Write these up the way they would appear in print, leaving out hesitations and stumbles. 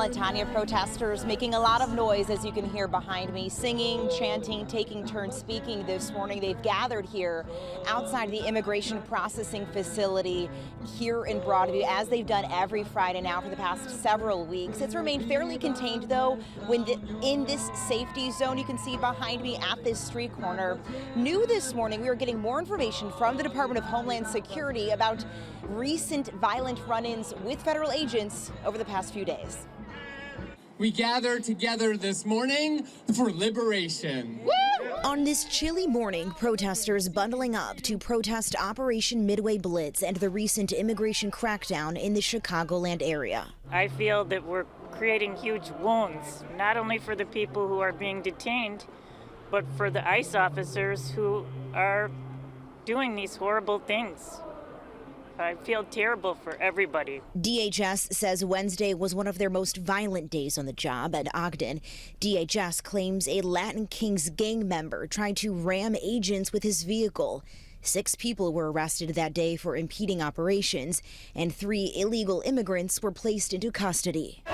and Tanya, protesters making a lot of noise, as you can hear behind me, singing, chanting, taking turns speaking this morning. They've gathered here outside the immigration processing facility here in Broadview, as they've done every Friday now for the past several weeks. It's remained fairly contained, though, in this safety zone you can see behind me at this street corner. New this morning, we are getting more information from the Department of Homeland Security about recent violent run-ins with federal agents over the past few days. We gather together this morning for liberation. Woo! On this chilly morning, protesters bundling up to protest Operation Midway Blitz and the recent immigration crackdown in the Chicagoland area. I feel that we're creating huge wounds, not only for the people who are being detained, but for the ICE officers who are doing these horrible things. I feel terrible for everybody. DHS says Wednesday was one of their most violent days on the job at Ogden. DHS claims a Latin Kings gang member tried to ram agents with his vehicle. 6 people were arrested that day for impeding operations, and 3 illegal immigrants were placed into custody.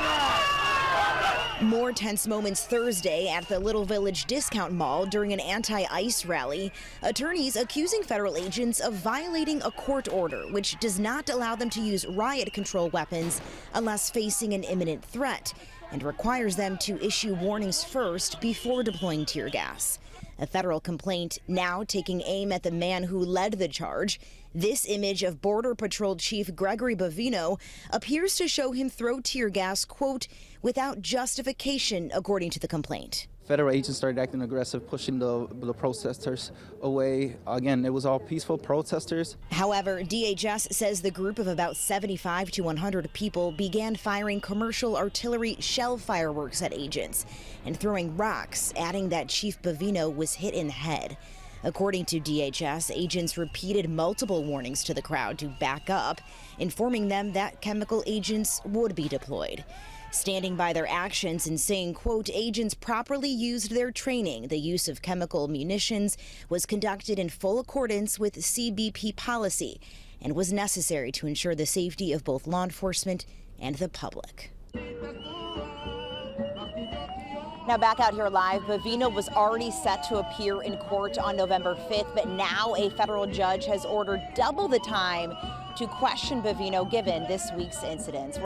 More tense moments Thursday at the Little Village Discount Mall during an anti-ICE rally. Attorneys accusing federal agents of violating a court order, which does not allow them to use riot control weapons unless facing an imminent threat, and requires them to issue warnings first before deploying tear gas. A federal complaint now taking aim at the man who led the charge. This image of Border Patrol Chief Gregory Bavino appears to show him throw tear gas, quote, without justification, according to the complaint. Federal agents started acting aggressive, pushing the protesters away. Again, it was all peaceful protesters. However, DHS says the group of about 75 to 100 people began firing commercial artillery shell fireworks at agents and throwing rocks, adding that Chief Bavino was hit in the head. According to DHS, agents repeated multiple warnings to the crowd to back up, informing them that chemical agents would be deployed. Standing by their actions and saying, quote, agents properly used their training. The use of chemical munitions was conducted in full accordance with CBP policy and was necessary to ensure the safety of both law enforcement and the public. Now back out here live, Bavino was already set to appear in court on November 5th, but now a federal judge has ordered double the time to question Bavino given this week's incidents.